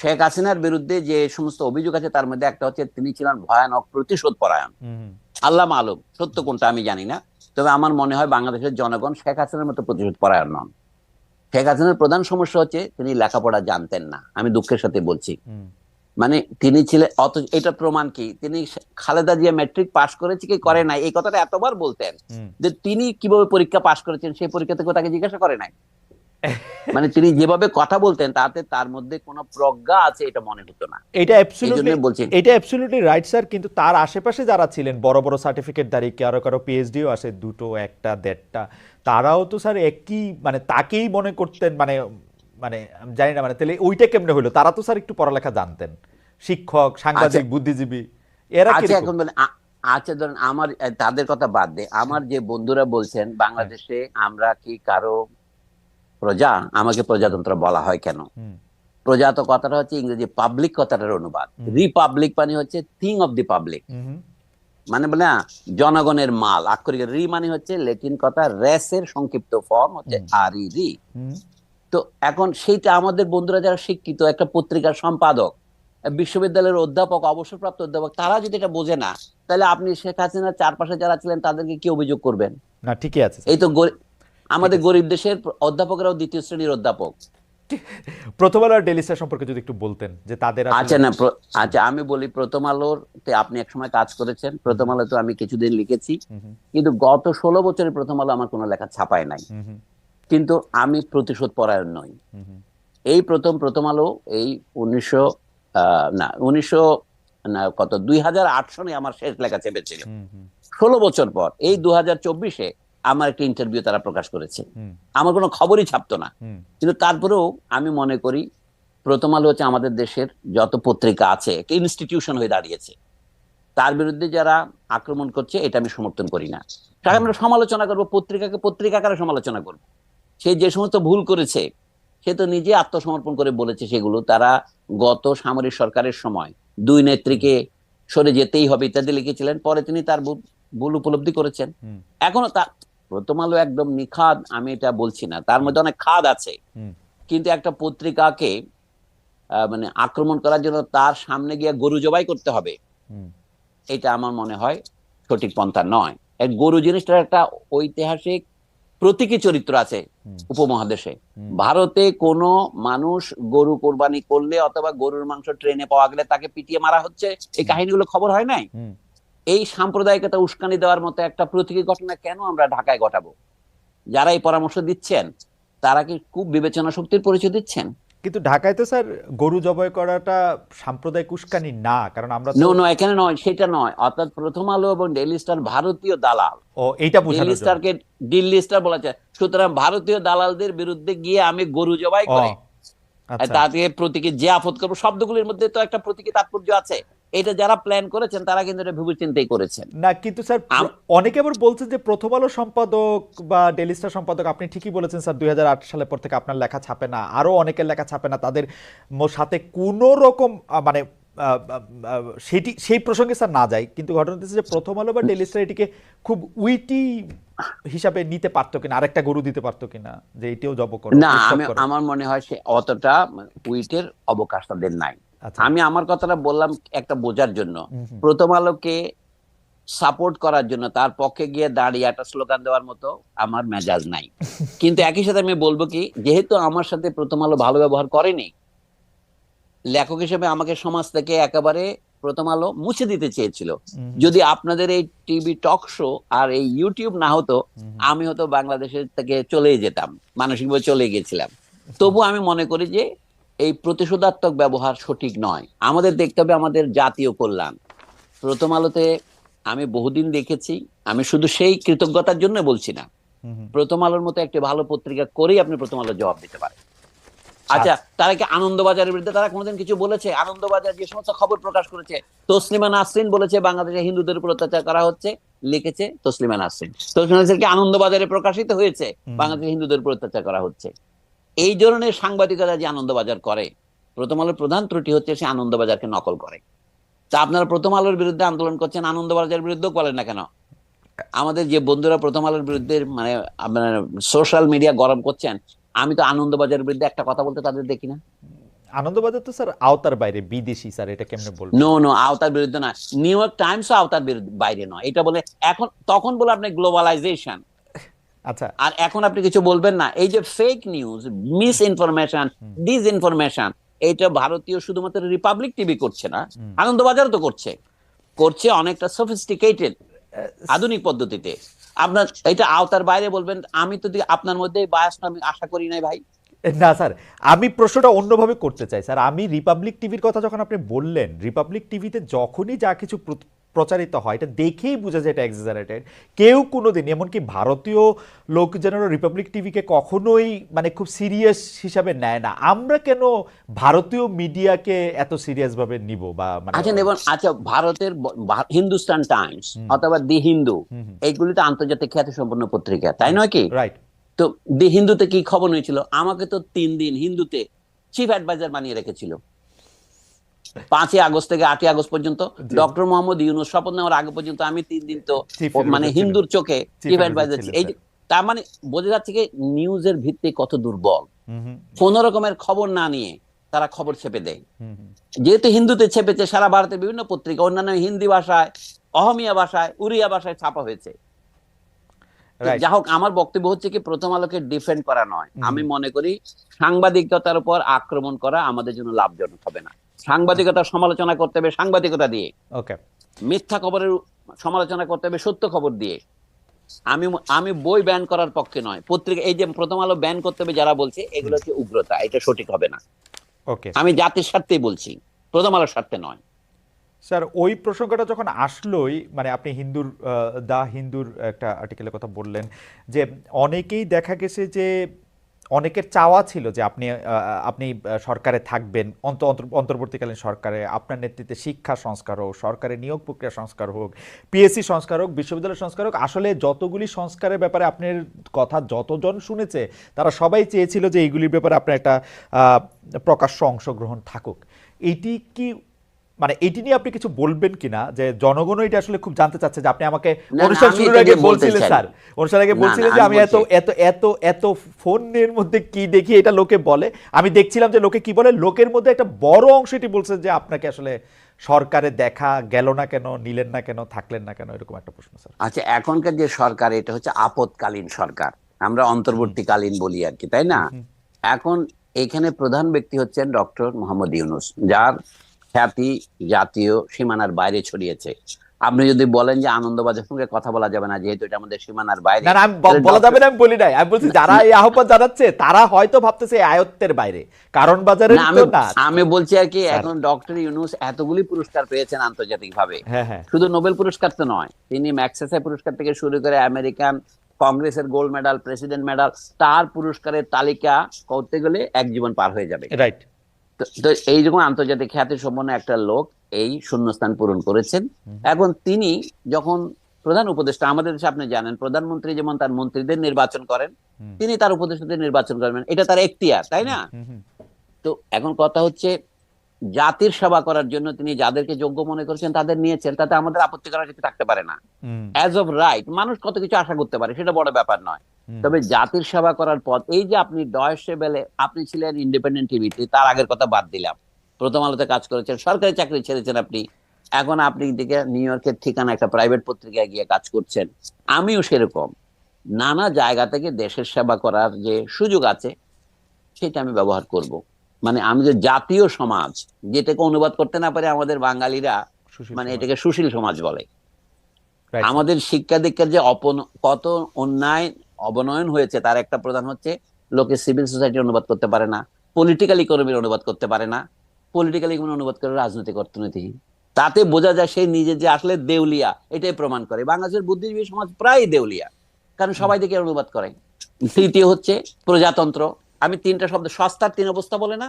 শেখ হাসিনার বিরুদ্ধে যে সমস্ত অভিযোগ আছে তার মধ্যে একটা হচ্ছে তিনি ছিলেন ভয়ানক প্রতিশোধ পরায়ণ। হুম আল্লাহ মালুম সত্য কোনটা আমি জানি না, তবে আমার মনে হয় বাংলাদেশের জনগণ শেখ হাসিনার মতো প্রতিশোধ পরায়ণ নন। শেখ হাসিনার প্রধান সমস্যা হচ্ছে তিনি লেখাপড়া জানতেন না, আমি দুঃখের সাথে বলছি। হুম মানে তিনি ছিলেন অত, এটা প্রমাণ কি তিনি খালেদা জিয়া ম্যাট্রিক পাশ করেছে কি হুম করে নাই এই কথাটা এতবার বলতেন হুম। যে তিনি কিভাবে পরীক্ষা পাশ করেছেন সেই পরীক্ষা থেকে তাকে জিজ্ঞাসা করে নাই। মানে তিনি যেভাবে কথা বলতেন তাতে তার মধ্যে কোনো প্রজ্ঞা আছে এটা মনে হতো না। এটা এই জন্য অ্যাবসলিউটলি, বলছি। এটা অ্যাবসলিউটলি রাইট স্যার, কিন্তু তার আশেপাশে যারা ছিলেন বড় বড় সার্টিফিকেটধারী, কারো কারো পিএইচডিও আছে, দুটো একটা দেড়টা, তারাও তো স্যার একই মানে তাকেই মনে করতেন, মানে মানে আমি জানি না, মানে তাহলে ওইটা কেমনে হলো? তারা তো স্যার একটু পড়ালেখা জানতেন, শিক্ষক, আচ্ছা, সাংবাদিক, বুদ্ধিজীবী, এরা আচ্ছা কিরকম? এখন বলে আচ্ছা ধরেন আমার তাদের কথা বাদ দে, আমার যে বন্ধুরা বলছেন হ্যাঁ। বাংলাদেশে আমরা কি কারো প্রজা, আমাকে প্রজাতন্ত্র বলা হয় কেন? হুম প্রজা তো কথাটা হচ্ছে ইংরেজি পাবলিক কথাটার অনুবাদ। হুম রিপাবলিক মানে হচ্ছে থিং অফ দি পাবলিক, হুম মানে বলে না জনগণের মাল। আক্ষরিক রি মানে হচ্ছে লেটিন কথা রেসের সংক্ষিপ্ত ফর্ম হচ্ছে হুম আর ই রি। হুম তো এখন সেইটা আমাদের বন্ধুরা যারা শিক্ষিত, একটা পত্রিকার সম্পাদক, বিশ্ববিদ্যালয়ের অধ্যাপক, অবসরপ্রাপ্ত অধ্যাপক, তারা যদি এটা বোঝে না, তাহলে আপনি শেখ হাসিনার চারপাশে যারা ছিলেন তাদেরকে কি অভিযোগ করবেন? না ঠিকই আছে এই স্যার, তো ঠিক আমাদের আছে। গরিব দেশের অধ্যাপকরাও দ্বিতীয় শ্রেণীর অধ্যাপক। প্রথম আলো আর ডেইলি স্টার সম্পর্কে যদি একটু বলতেন যে তাদের আসলে। আচ্ছা না, আচ্ছা আমি বলি, প্রথম আলোর তে আপনি একসময় কাজ করেছেন, হুম প্রথম আলো তো আমি কিছুদিন লিখেছি, হুম কিন্তু গত 16 বছরে প্রথম আলো আমার কোনো লেখা ছাপায় নাই। হুম হুম কিন্তু আমি প্রতিশোধ পরায়ণ নই। হুম হুম এই প্রথম আলো এই 1900 না 1900 না কত 2008 সনে আমার শেষ লেখা চেপেছিল। হুম হুম 16 বছর পর এই 2024-এ আমার একটা ইন্টারভিউ তারা প্রকাশ করেছে। হুম আমার কোনো খবরই ছাপতো না, হুম কিন্তু তারপরেও আমি মনে করি প্রথম আলো হচ্ছে আমাদের দেশের যত পত্রিকা আছে একটা ইনস্টিটিউশন হয়ে দাঁড়িয়েছে। তার বিরুদ্ধে যারা আক্রমণ করছে এটা আমি সমর্থন করি না। তাকে হুম আমরা সমালোচনা করবো, পত্রিকাকে পত্রিকাকারে সমালোচনা করবো। সে যে সমস্ত ভুল করেছে সে তো নিজে আত্মসমর্পণ করে বলেছে সেগুলো। তারা গত সামরিক সরকারের সময় দুই হুম নেত্রীকে সরে যেতেই হবে ইত্যাদি লিখেছিলেন, পরে তিনি তার ভুল উপলব্ধি করেছেন। হুম এখনো তা প্রথম আলো একদম নিখাদ আমি এটা বলছি না, তার হুম মধ্যে অনেক খাদ আছে। হুম কিন্তু একটা পত্রিকাকে মানে আক্রমণ করার জন্য তার সামনে গিয়ে গরু জবাই করতে হবে, হুম এটা আমার মনে হয় সঠিক পন্থা নয়। এই গরু জিনিসটার একটা ঐতিহাসিক প্রতীকী চরিত্র আছে হুম উপমহাদেশে। হুম ভারতে কোনো মানুষ গরু কোরবানি করলে অথবা গরুর মাংস ট্রেনে পাওয়া গেলে তাকে পিটিয়ে মারা হচ্ছে, এই হুম কাহিনীগুলো খবর হয় নাই? হুম। এই সাম্প্রদায়িকতা উস্কানি দেওয়ার মতো একটা প্রতীকী ঘটনা কেন আমরা ঢাকায় ঘটাবো? যারা এই পরামর্শ দিচ্ছেন তারা কি খুব বিবেচনা শক্তির পরিচয় দিচ্ছেন? কিন্তু ঢাকায় তো স্যার গরু জবাই করাটা সাম্প্রদায়িক উস্কানি না, কারণ আমরা তো। নো নো, এখানে নয়, সেটা নয়। অর্থাৎ প্রথম আলো এবং ডেইলি স্টার ভারতীয় দালাল। ও, এইটা দিল্লি বোঝানোর জন্য। স্টারকে দিল্লি স্টার বলা যায়, সুতরাং ভারতীয় দালালদের বিরুদ্ধে গিয়ে আমি গরু জবাই ও করে আচ্ছা। তাকে প্রতীকী যে আপদ করবো, শব্দগুলির মধ্যে তো একটা প্রতীকী তাৎপর্য আছে। এটা যারা প্ল্যান করেছেন তারা কিন্তু এটা ভেবে চিন্তাই করেছেন। না কিন্তু স্যার আম- অনেকে আবার বলছেন যে প্রথম আলো সম্পাদক বা ডেইলি স্টার সম্পাদক, আপনি ঠিকই বলেছেন স্যার, 2008 সালের পর থেকে আপনার লেখা ছাপে না, আরো অনেকের লেখা ছাপে না, তাদের সাথে কোনো রকম মানে সেটি সেই প্রসঙ্গে স্যার না যায়, কিন্তু ঘটনা হচ্ছে যে প্রথম আলো বা ডেইলি স্টার এটিকে খুব উইটি হিসাবে নিতে পারতো কিনা, আরেকটা গরু দিতে পারতো কিনা, যে এটিও জব করো, না, উৎসব আমি করো। আমার মনে হয় সে অতটা উইটের অবকাশ তাদের নাই। আচ্ছা। আমি আমার কথাটা বললাম একটা বোঝার জন্য। হুম হুম প্রথম আলোকে সাপোর্ট করার জন্য তার পক্ষে গিয়ে দাঁড়িয়ে একটা স্লোগান দেওয়ার মতো আমার মেজাজ নাই। কিন্তু একই সাথে আমি বলবো কি, যেহেতু আমার সাথে প্রথম আলো ভালো ব্যবহার করেনি, লেখক হিসেবে আমাকে সমাজ থেকে একেবারে প্রথম আলো মুছে দিতে চেয়েছিল। হুম যদি আপনাদের এই টিভি টক শো আর এই ইউটিউব না হতো, হুম আমি হয়তো বাংলাদেশের থেকে চলেই যেতাম, মানসিকভাবে চলে গেছিলাম। তবু আমি মনে করি যে এই প্রতিশোধাত্মক ব্যবহার সঠিক নয়। আমাদের দেখতে হবে আমাদের জাতীয় কল্যাণ। প্রথম আলোতে আমি বহুদিন দেখেছি, আমি শুধু সেই কৃতজ্ঞতার জন্য বলছি না, হুম হুম। প্রথম আলোর মতো একটি ভালো পত্রিকা করেই আপনি প্রথম আলোর জবাব দিতে পারেন। আচ্ছা, আচ্ছা। তারা কি আনন্দবাজারের বিরুদ্ধে তারা কোনোদিন কিছু বলেছে? আনন্দবাজার যে সমস্ত খবর প্রকাশ করেছে, তসলিমা নাসরিন বলেছে বাংলাদেশে হিন্দুদের উপর অত্যাচার করা হচ্ছে, লিখেছে তসলিমা নাসরিন। তসলিমা নাসরিন কি আনন্দবাজারে প্রকাশিত হয়েছে হুম হুম। বাংলাদেশে হিন্দুদের উপর অত্যাচার করা হচ্ছে? এই ধরনের সাংবাদিকতা যে আনন্দবাজার করে, প্রথম আলোর প্রধান ত্রুটি হচ্ছে সে আনন্দবাজারকে নকল করে। তা আপনারা প্রথম আলোর বিরুদ্ধে আন্দোলন করছেন, আনন্দবাজারের বিরুদ্ধেও বলেন না কেন? আমাদের যে বন্ধুরা প্রথম আলোর বিরুদ্ধে মানে আপনার সোশ্যাল মিডিয়া গরম করছেন, আমি তো আনন্দবাজারের বিরুদ্ধে একটা কথা বলতে তাদের দেখি না। আনন্দবাজার তো স্যার আওতার বাইরে, বিদেশি স্যার, এটা কেমনে বলবো? নো নো, আওতার বিরুদ্ধে না। নিউ ইয়র্ক টাইমসও আওতার বাইরে নয়। এটা বলে এখন, তখন বলে আপনি গ্লোবালাইজেশন। আচ্ছা। আর এখন আপনি কিছু বলবেন না। এই যে fake news, misinformation, disinformation, এটা ভারতীয় শুধুমাত্র রিপাবলিক টিভি করছে না, আনন্দবাজারও তো করছে। করছে অনেকটা সফিস্টিকেটেড, আধুনিক পদ্ধতিতে। আপনার এটা আওতার বাইরে বলবেন, আমি তো আপনার মধ্যে বায়াসটা আমি আশা করি নাই ভাই। না স্যার, আমি প্রশ্নটা অন্যভাবে করতে চাই স্যার। আমি রিপাবলিক টিভির কথা যখন আপনি বললেন, রিপাবলিক টিভিতে যখনই যা কিছু প্রচারিত হয় এটা দেখেই বোঝা যায় এটা এক্সাজারেটেড। কেউ কোনোদিন, এমনকি ভারতীয় লোকজনেরও রিপাবলিক টিভিকে কখনোই মানে খুব সিরিয়াস হিসাবে নেয় না। আমরা কেন ভারতীয় মিডিয়াকে এত সিরিয়াস ভাবে নিব? বা মানে আচ্ছা নেবেন, আচ্ছা ভারতের হিন্দুস্তান টাইমস অথবা দি হিন্দু, এইগুলি তো আন্তর্জাতিক খ্যাতিসম্পন্ন পত্রিকা, তাই নয় কি? রাইট। তো দি হিন্দুতে কি খবর হয়েছিল? আমাকে তো 3 দিন হিন্দুতে চিফ অ্যাডভাইজার বানিয়ে রেখেছিল, 5ই আগস্ট থেকে 8ই আগস্ট পর্যন্ত। ডক্টর মোহাম্মদ ইউনূস শপথ নেওয়ার আগে পর্যন্ত আমি 3 দিন তো মানে হিন্দুর চোখে চিফ অ্যাডভাইজার ছিল। এই তার মানে বোঝা যাচ্ছে কি নিউজের ভিত্তি কত দুর্বল। কোন রকমের খবর না নিয়ে তারা খবর ছেপে দেয়। যেহেতু হিন্দুতে ছেপেছে, সারা ভারতের বিভিন্ন পত্রিকা অন্যান্য হিন্দি ভাষায়, অহমিয়া ভাষায়, উড়িয়া ভাষায় ছাপা হয়েছে। যা হোক, আমার বক্তব্য হচ্ছে কি প্রথম আলোকে ডিফেন্ড করা নয়। আমি মনে করি সাংবাদিকতার উপর আক্রমণ করা আমাদের জন্য লাভজনক হবে না। সাংবাদিকতার সমালোচনা করতে হবে সাংবাদিকতা দিয়ে, ওকে, মিথ্যা খবরের সমালোচনা করতে হবে সত্য খবর দিয়ে। আমি বই ব্যান করার পক্ষে নয়। পত্রিকা এই যে প্রথম আলো ব্যান করতে হবে যারা বলছে, এগুলো হচ্ছে উগ্রতা, এটা সঠিক হবে না। ওকে, আমি জাতির স্বার্থেই বলছি, প্রথম আলোর স্বার্থে নয়। স্যার ওই প্রসঙ্গটা যখন আসলোই, মানে আপনি হিন্দুর দা হিন্দুর একটা আর্টিকেলের কথা বললেন যে অনেকেই দেখা গেছে যে অনেকের চাওয়া ছিল যে আপনি সরকারে থাকবেন, অন্তর্বর্তীকালীন সরকারে, আপনার নেতৃত্বে শিক্ষা সংস্কার হোক, সরকারের নিয়োগ প্রক্রিয়া সংস্কার হোক, পিএসসি সংস্কার হোক, বিশ্ববিদ্যালয় সংস্কার হোক। আসলে যতগুলি সংস্কারের ব্যাপারে আপনার কথা যতজন শুনেছে তারা সবাই চেয়েছিল যে এইগুলির ব্যাপারে আপনার একটা প্রকাশ্য অংশগ্রহণ থাকুক। এটি কি মানে এটি নিয়ে আপনি কিছু বলবেন কিনা, যে জনগণ এটা আসলে খুব জানতে চাচ্ছে যে আপনি আমাকে অনুষ্ঠান শুরুর আগে বলছিলেন স্যার, অনুষ্ঠানের আগে বলছিলেন যে আমি এত এত এত এত ফোনের মধ্যে কি দেখি এটা লোকে বলে। আমি দেখছিলাম যে লোকে কি বলে, লোকের মধ্যে একটা বড় অংশ এটি বলছে যে আপনাকে আসলে সরকারে দেখা গেল না কেন, নিলেন না কেন, থাকলেন না কেন, এরকম একটা প্রশ্ন স্যার। আচ্ছা, এখনকার যে সরকার এটা হচ্ছে আপৎকালীন সরকার, আমরা অন্তর্বর্তীকালীন বলি আর কি, তাই না? এখন এখানে প্রধান ব্যক্তি হচ্ছেন ডক্টর মোহাম্মদ ইউনূস, যার খ্যাতি জাতীয় সীমানার বাইরে ছড়িয়েছে। আপনি যদি বলেন যে আনন্দবাজার সঙ্গে কথা বলা যাবে না যেহেতু এটা আমাদের সীমানার বাইরে, না আমি বলা যাবে না আমি বলি নাই, আমি বলছি যারা এই আহ্বান জানাচ্ছে তারা হয়তো ভাবতেছে আয়ত্তের বাইরে, কারণ বাজারের তো না। আমি বলছি আর কি, এখন ডক্টর ইউনূস এতগুলি পুরস্কার পেয়েছেন আন্তর্জাতিক ভাবে, শুধু নোবেল পুরস্কার তো নয়, তিনি ম্যাগসেসে পুরস্কার থেকে শুরু করে আমেরিকান কংগ্রেসের গোল্ড মেডাল, প্রেসিডেন্ট মেডাল, তার পুরস্কারের তালিকা করতে গেলে এক জীবন পার হয়ে যাবে। রাইট। তো এইরকম আন্তর্জাতিক খ্যাতি সম্পন্ন একটা লোক এই শূন্যস্থান পূরণ করেছেন। এখন তিনি যখন প্রধান উপদেষ্টা, আমাদের দেশে আপনি জানেন প্রধানমন্ত্রী যেমন তার মন্ত্রীদের নির্বাচন করেন, তিনি তার উপদেষ্টাদের নির্বাচন করবেন, এটা তার এখতিয়ার, তাই না? তো এখন কথা হচ্ছে জাতির সেবা করার জন্য তিনি যাদেরকে যোগ্য মনে করেছেন তাদের নিয়েছেন, তাতে আমাদের আপত্তি করার কিছু থাকতে পারে না। অ্যাজ অফ রাইট মানুষ কত কিছু আশা করতে পারে, সেটা বড় ব্যাপার নয়। তবে জাতির সেবা করার পথ, এই যে আপনি ডয়েশে বেলে, আপনি ছিলেন ইন্ডিপেন্ডেন্ট টিভিতে, তার আগের কথা বাদ দিলাম, প্রথম আলোতে কাজ করেছেন, সরকারি চাকরি ছেড়েছেন আপনি, এখন আপনি দিকে নিউ ইয়র্কের ঠিকানা একটা প্রাইভেট পত্রিকায় গিয়ে কাজ করছেন। আমিও সেরকম নানা জায়গা থেকে দেশের সেবা করার যে সুযোগ আছে সেটা আমি ব্যবহার করব। মানে আমি যে জাতীয় সমাজ, যেটাকে অনুবাদ করতে না পারে আমাদের বাঙালিরা, মানে এটাকে সুশীল সমাজ বলে। আমাদের শিক্ষা দীক্ষার যে কত অন্যায় অবনয়ন হয়েছে তার একটা প্রধান হচ্ছে লোকে সিভিল সোসাইটি অনুবাদ করতে পারে না, পলিটিক্যাল ইকোনমির অনুবাদ করতে পারে না, পলিটিক্যাল ইকোনমি অনুবাদ করে রাজনৈতিক অর্থনীতি। তাতে বোঝা যায় সে নিজে যে আসলে দেউলিয়া, এটাই প্রমাণ করে। বাংলাদেশের বুদ্ধিজীবী সমাজ প্রায় দেউলিয়া, কারণ সবাই দিকে অনুবাদ করে। তৃতীয় হচ্ছে প্রজাতন্ত্র। আমি 3টা শব্দ, সস্তার 3 অবস্থা বলে না,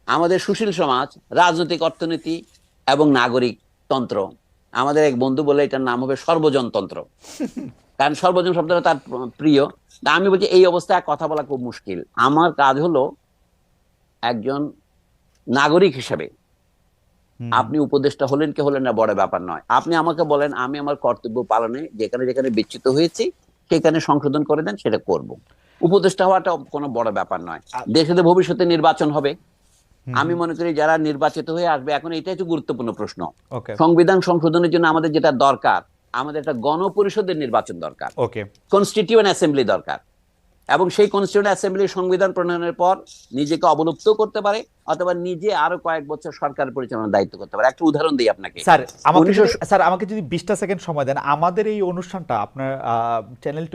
আমাদের সুশীল সমাজ, রাজনৈতিক অর্থনীতি এবং নাগরিক তন্ত্র। আমাদের এক বন্ধু বলে এটার নাম হবে সর্বজনতন্ত্র, কারণ সর্বজন শব্দটা তার প্রিয়। আমি বলছি এই অবস্থায় কথা বলা খুব মুশকিল। আমার কাজ হলো একজন নাগরিক হিসেবে, আপনি উপদেষ্টা হলেন কি হলেন না বড় ব্যাপার নয়, আপনি আমাকে বলেন, আমি আমার কর্তব্য পালনে যেখানে যেখানে বিচ্যুত হয়েছি সেখানে সংশোধন করে দেন, সেটা করব। উপদেষ্টা হওয়াটা কোনো বড় ব্যাপার নয়। দেশে ভবিষ্যতে নির্বাচন হবে, আমি মনে করি যারা নির্বাচিত হয়ে আসবে, এখন এটাই হচ্ছে গুরুত্বপূর্ণ প্রশ্ন। ওকে সংবিধান সংশোধনের জন্য আমাদের যেটা দরকার, আমাদের একটা গণপরিষদের নির্বাচন দরকার, ওকে কনস্টিটিউয়েন্ট অ্যাসেম্বলি দরকার। এবং সেই কনস্টিটিউয়েন্ট অ্যাসেম্বলি সংবিধান প্রণয়নের পর নিজেকে অবলুপ্ত করতে পারে, অথবা নিজে আরো কয়েক বছর সরকার পরিচালনার দায়িত্ব করতে পারে। একটা উদাহরণ দিই আপনাকে। স্যার, আমাকে 1900 স্যার আমাকে যদি 20টা সেকেন্ড সময় দেন, আমাদের এই অনুষ্ঠানটা আপনার চ্যানেল